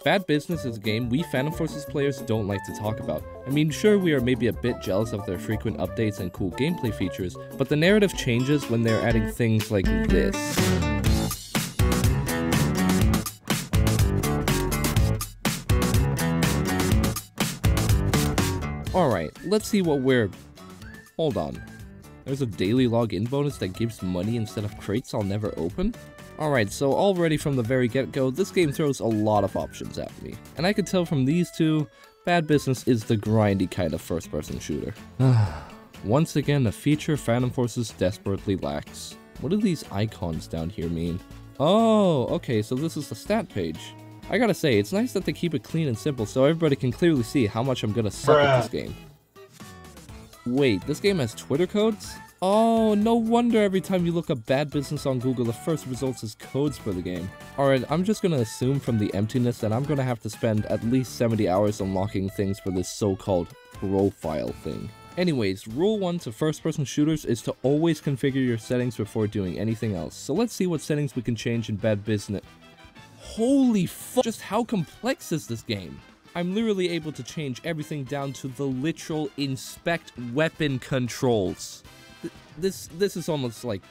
Bad Business is a game we Phantom Forces players don't like to talk about. I mean, sure, we are maybe a bit jealous of their frequent updates and cool gameplay features, but the narrative changes when they're adding things like this. Alright, let's see what we're... Hold on. There's a daily login bonus that gives money instead of crates I'll never open? Alright, so already from the very get-go, this game throws a lot of options at me. And I could tell from these two, Bad Business is the grindy kind of first-person shooter. Once again, a feature Phantom Forces desperately lacks. What do these icons down here mean? Oh, okay, so this is the stat page. I gotta say, it's nice that they keep it clean and simple so everybody can clearly see how much I'm gonna suck at this game. Wait, this game has Twitter codes? Oh, no wonder every time you look up Bad Business on Google, the first results is codes for the game. Alright, I'm just gonna assume from the emptiness that I'm gonna have to spend at least 70 hours unlocking things for this so-called profile thing. Anyways, rule 1 to first-person shooters is to always configure your settings before doing anything else. So let's see what settings we can change in Bad Business. Holy fuck, just how complex is this game? I'm literally able to change everything down to the literal inspect weapon controls. This is almost like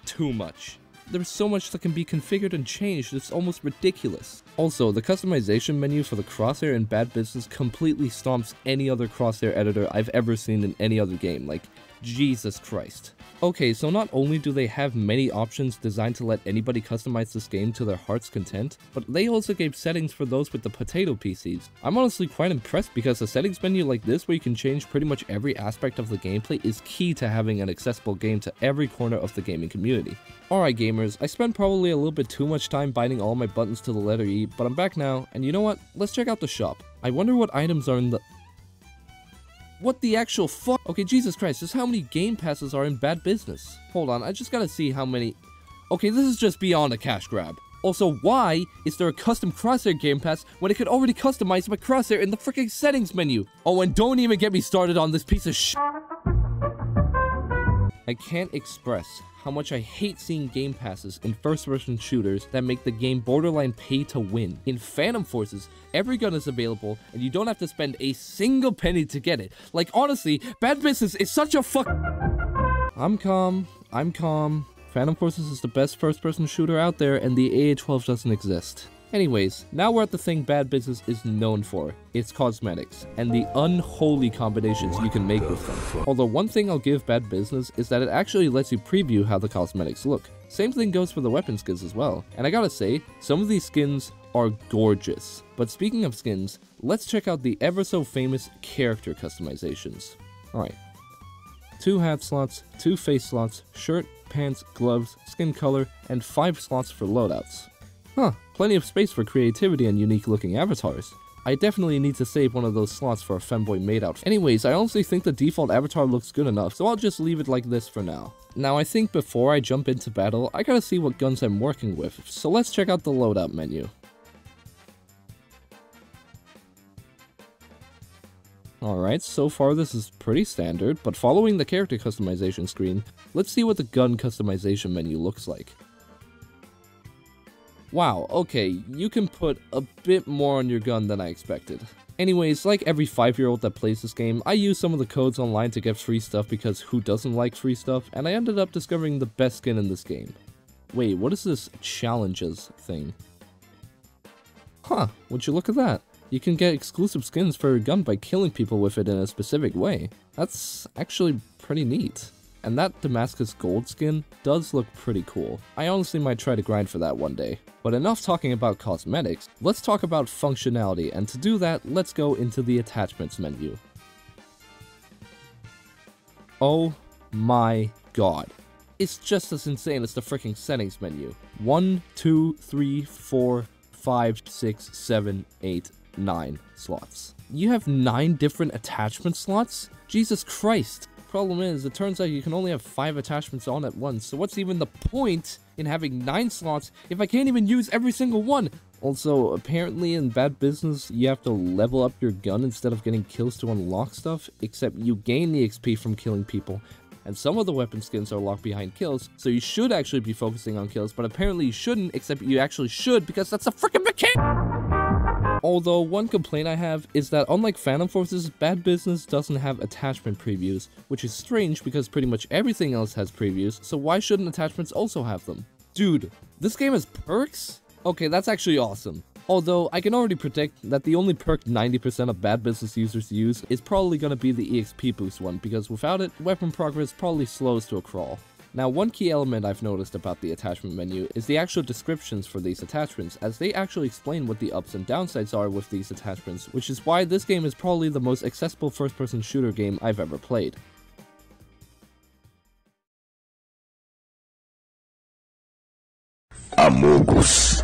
too much. There's so much that can be configured and changed, it's almost ridiculous. Also, the customization menu for the crosshair in Bad Business completely stomps any other crosshair editor I've ever seen in any other game, like, Jesus Christ. Okay, so not only do they have many options designed to let anybody customize this game to their heart's content, but they also gave settings for those with the potato PCs. I'm honestly quite impressed because a settings menu like this where you can change pretty much every aspect of the gameplay is key to having an accessible game to every corner of the gaming community. Alright gamers, I spent probably a little bit too much time binding all my buttons to the letter E, but I'm back now, and you know what? Let's check out the shop. I wonder what items are in the... What the actual fuck? Okay, Jesus Christ, just how many game passes are in Bad Business? Hold on, I just gotta see how many... Okay, this is just beyond a cash grab. Also, why is there a custom crosshair game pass when it could already customize my crosshair in the freaking settings menu? Oh, and don't even get me started on this piece of shit. I can't express how much I hate seeing game passes in first-person shooters that make the game borderline pay to win. In Phantom Forces, every gun is available, and you don't have to spend a single penny to get it. Like, honestly, Bad Business is such a fuck- I'm calm. Phantom Forces is the best first-person shooter out there, and the AA-12 doesn't exist. Anyways, now we're at the thing Bad Business is known for, its cosmetics, and the unholy combinations you can make with them. Although one thing I'll give Bad Business is that it actually lets you preview how the cosmetics look. Same thing goes for the weapon skins as well, and I gotta say, some of these skins are gorgeous. But speaking of skins, let's check out the ever so famous character customizations. Alright. 2 hat slots, 2 face slots, shirt, pants, gloves, skin color, and 5 slots for loadouts. Huh, plenty of space for creativity and unique looking avatars. I definitely need to save one of those slots for a femboy maid outfit. Anyways, I honestly think the default avatar looks good enough, so I'll just leave it like this for now. Now I think before I jump into battle, I gotta see what guns I'm working with, so let's check out the loadout menu. Alright, so far this is pretty standard, but following the character customization screen, let's see what the gun customization menu looks like. Wow, okay, you can put a bit more on your gun than I expected. Anyways, like every 5-year-old that plays this game, I used some of the codes online to get free stuff because who doesn't like free stuff, and I ended up discovering the best skin in this game. Wait, what is this challenges thing? Huh, would you look at that? You can get exclusive skins for your gun by killing people with it in a specific way. That's actually pretty neat. And that Damascus Gold skin does look pretty cool. I honestly might try to grind for that one day. But enough talking about cosmetics, let's talk about functionality, and to do that, let's go into the attachments menu. Oh my god. It's just as insane as the freaking settings menu. 1, 2, 3, 4, 5, 6, 7, 8, 9 slots. You have 9 different attachment slots? Jesus Christ. Problem is, it turns out you can only have 5 attachments on at once, so what's even the point in having 9 slots if I can't even use every single one? Also, apparently in Bad Business, you have to level up your gun instead of getting kills to unlock stuff, except you gain the XP from killing people, and some of the weapon skins are locked behind kills, so you should actually be focusing on kills, but apparently you shouldn't, except you actually should because that's a freaking mechanic! Although, one complaint I have is that unlike Phantom Forces, Bad Business doesn't have attachment previews, which is strange because pretty much everything else has previews, so why shouldn't attachments also have them? Dude, this game has perks? Okay, that's actually awesome. Although, I can already predict that the only perk 90% of Bad Business users use is probably gonna be the EXP boost one, because without it, weapon progress probably slows to a crawl. Now, one key element I've noticed about the attachment menu is the actual descriptions for these attachments, as they actually explain what the ups and downsides are with these attachments, which is why this game is probably the most accessible first-person shooter game I've ever played. Amogus.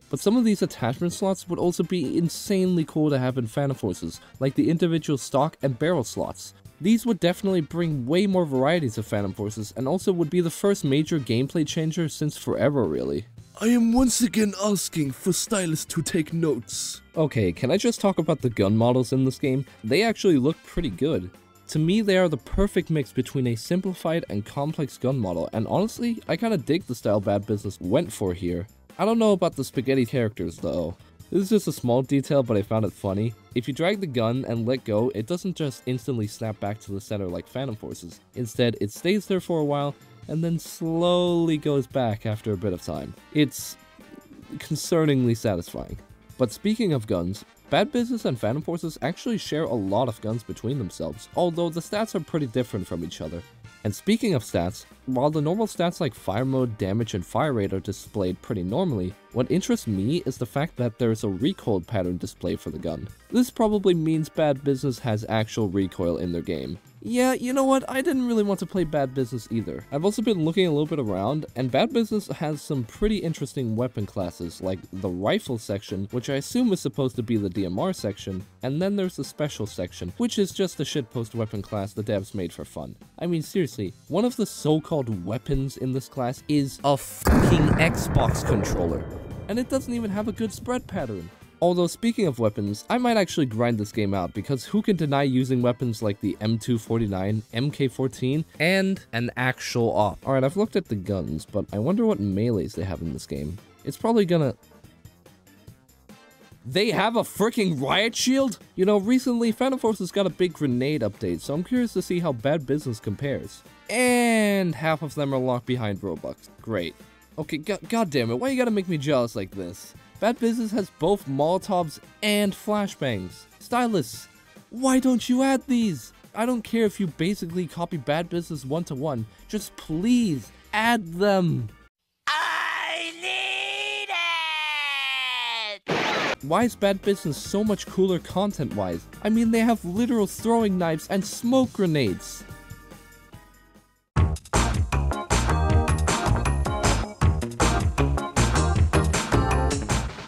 But some of these attachment slots would also be insanely cool to have in Phantom Forces, like the individual stock and barrel slots. These would definitely bring way more variety to Phantom Forces, and also would be the first major gameplay changer since forever, really. I am once again asking for Stylus to take notes. Okay, can I just talk about the gun models in this game? They actually look pretty good. To me, they are the perfect mix between a simplified and complex gun model, and honestly, I kinda dig the style Bad Business went for here. I don't know about the spaghetti characters though. This is just a small detail, but I found it funny. If you drag the gun and let go, it doesn't just instantly snap back to the center like Phantom Forces. Instead, it stays there for a while, and then slowly goes back after a bit of time. It's concerningly satisfying. But speaking of guns, Bad Business and Phantom Forces actually share a lot of guns between themselves, although the stats are pretty different from each other. And speaking of stats, while the normal stats like fire mode, damage, and fire rate are displayed pretty normally, what interests me is the fact that there is a recoil pattern display for the gun. This probably means Bad Business has actual recoil in their game. Yeah, you know what, I didn't really want to play Bad Business either. I've also been looking a little bit around, and Bad Business has some pretty interesting weapon classes, like the rifle section, which I assume is supposed to be the DMR section, and then there's the special section, which is just a shitpost weapon class the devs made for fun. I mean, seriously, one of the so-called weapons in this class is a fucking Xbox controller, and it doesn't even have a good spread pattern. Although speaking of weapons, I might actually grind this game out because who can deny using weapons like the M249, MK14, and an actual AUG. Alright, I've looked at the guns, but I wonder what melees they have in this game. It's probably gonna... They have a freaking riot shield? You know, recently Phantom Forces got a big grenade update, so I'm curious to see how Bad Business compares. And half of them are locked behind Robux. Great. Okay, god damn it, why you gotta make me jealous like this? Bad Business has both Molotovs and flashbangs. Stylus, why don't you add these? I don't care if you basically copy Bad Business one-to-one, just please add them. I need it! Why is Bad Business so much cooler content-wise? I mean, they have literal throwing knives and smoke grenades.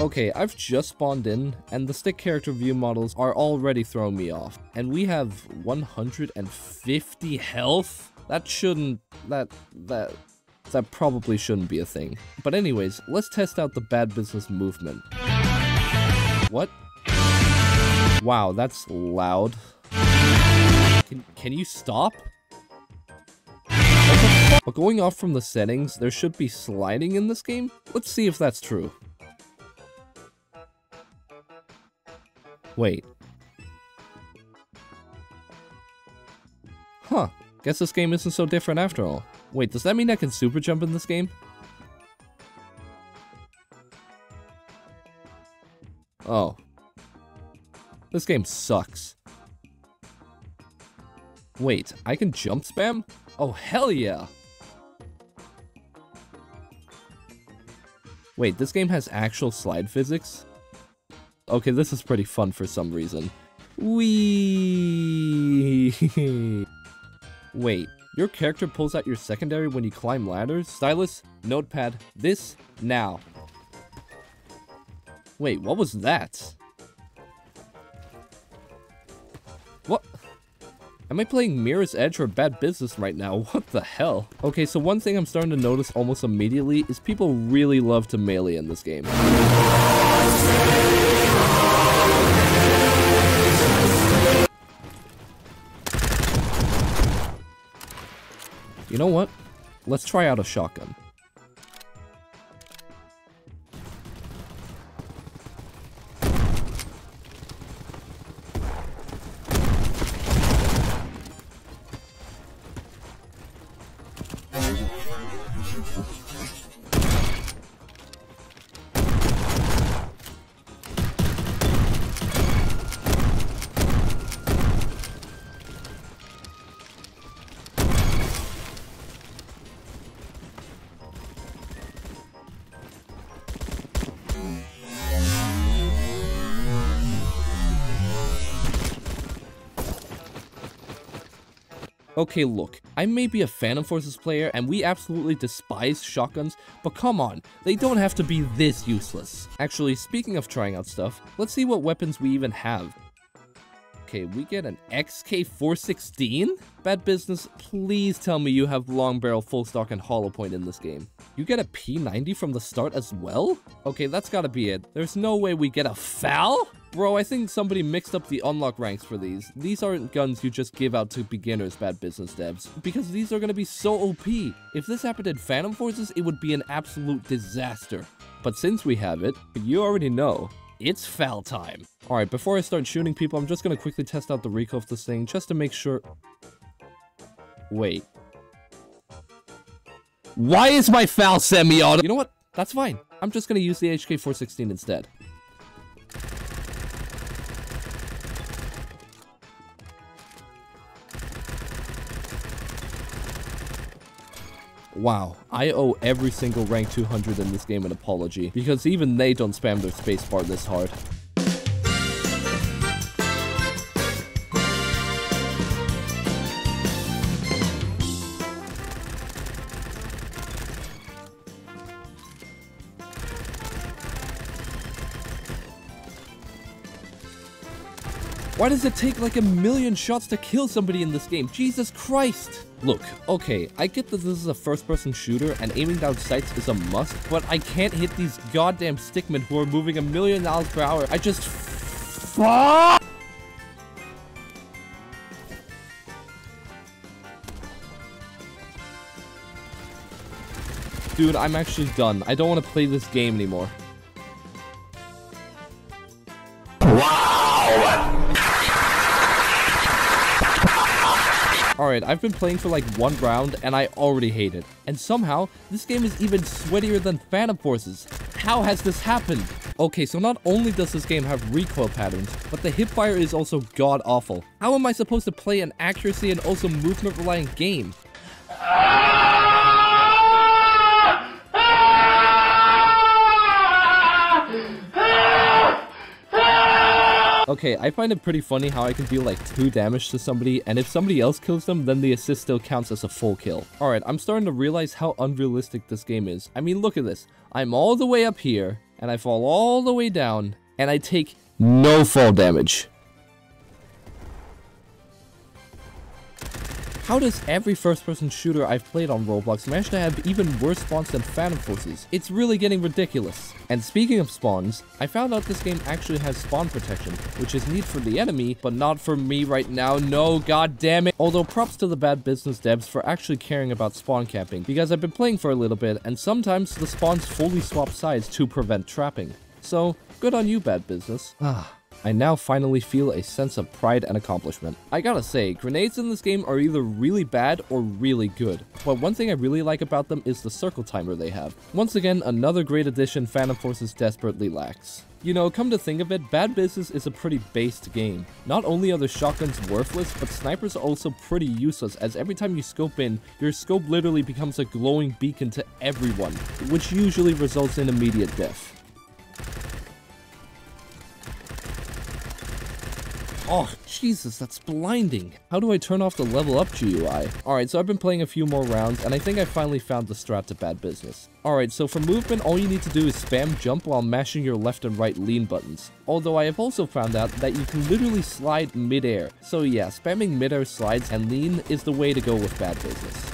Okay, I've just spawned in, and the stick character view models are already throwing me off. And we have 150 health? That shouldn't... That probably shouldn't be a thing. But anyways, let's test out the Bad Business movement. What? Wow, that's loud. Can you stop? What the fuck? But going off from the settings, there should be sliding in this game? Let's see if that's true. Wait. Huh. Guess this game isn't so different after all. Wait, does that mean I can super jump in this game? Oh. This game sucks. Wait, I can jump spam? Oh, hell yeah! Wait, this game has actual slide physics? Okay, this is pretty fun for some reason. Whee! Wait, your character pulls out your secondary when you climb ladders? Stylus, notepad, this, now. Wait, what was that? What? Am I playing Mirror's Edge or Bad Business right now? What the hell? Okay, so one thing I'm starting to notice almost immediately is people really love to melee in this game. You know what? Let's try out a shotgun. Okay, look, I may be a Phantom Forces player, and we absolutely despise shotguns, but come on, they don't have to be this useless. Actually, speaking of trying out stuff, let's see what weapons we even have. Okay, we get an XK416? Bad Business, please tell me you have long barrel, full stock, and hollow point in this game. You get a P90 from the start as well? Okay, that's gotta be it. There's no way we get a FAL? Bro, I think somebody mixed up the unlock ranks for these. These aren't guns you just give out to beginners, Bad Business devs, because these are gonna be so OP. If this happened in Phantom Forces, it would be an absolute disaster. But since we have it, you already know, it's FAL time. Alright, before I start shooting people, I'm just gonna quickly test out the recoil of this thing, just to make sure... Wait. Why is my FAL semi-auto? You know what? That's fine. I'm just gonna use the HK416 instead. Wow, I owe every single rank 200 in this game an apology, because even they don't spam their spacebar this hard. Why does it take like a million shots to kill somebody in this game? Jesus Christ! Look, okay, I get that this is a first-person shooter and aiming down sights is a must, but I can't hit these goddamn stickmen who are moving 1,000,000 miles per hour. I just... Fuck! Dude, I'm actually done. I don't want to play this game anymore. Alright, I've been playing for like one round and I already hate it. And somehow, this game is even sweatier than Phantom Forces. How has this happened? Okay, so not only does this game have recoil patterns, but the hipfire is also god-awful. How am I supposed to play an accuracy and also movement-reliant game? Okay, I find it pretty funny how I can deal like 2 damage to somebody, and if somebody else kills them, then the assist still counts as a full kill. Alright, I'm starting to realize how unrealistic this game is. I mean, look at this. I'm all the way up here, and I fall all the way down, and I take no fall damage. How does every first-person shooter I've played on Roblox manage to have even worse spawns than Phantom Forces? It's really getting ridiculous. And speaking of spawns, I found out this game actually has spawn protection, which is neat for the enemy, but not for me right now. No, god damn it. Although props to the Bad Business devs for actually caring about spawn capping, because I've been playing for a little bit, and sometimes the spawns fully swap sides to prevent trapping. So, good on you, Bad Business. I now finally feel a sense of pride and accomplishment. I gotta say, grenades in this game are either really bad or really good, but one thing I really like about them is the circle timer they have. Once again, another great addition Phantom Forces desperately lacks. You know, come to think of it, Bad Business is a pretty based game. Not only are the shotguns worthless, but snipers are also pretty useless, as every time you scope in, your scope literally becomes a glowing beacon to everyone, which usually results in immediate death. Oh, Jesus, that's blinding. How do I turn off the level up GUI? Alright, so I've been playing a few more rounds, and I think I finally found the strat to Bad Business. Alright, so for movement, all you need to do is spam jump while mashing your left and right lean buttons. Although I have also found out that you can literally slide mid-air. So yeah, spamming mid-air slides and lean is the way to go with Bad Business.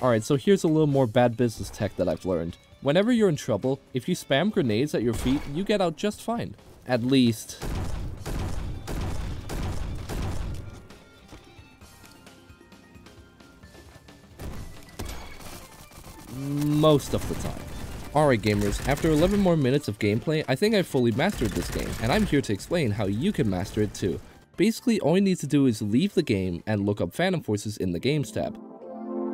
Alright, so here's a little more Bad Business tech that I've learned. Whenever you're in trouble, if you spam grenades at your feet, you get out just fine. At least... most of the time. Alright gamers, after 11 more minutes of gameplay, I think I've fully mastered this game, and I'm here to explain how you can master it too. Basically, all you need to do is leave the game and look up Phantom Forces in the Games tab.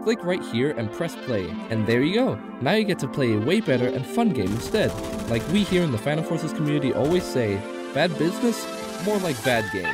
Click right here and press play, and there you go. Now you get to play a way better and fun game instead. Like we here in the Phantom Forces community always say, bad business? More like bad game.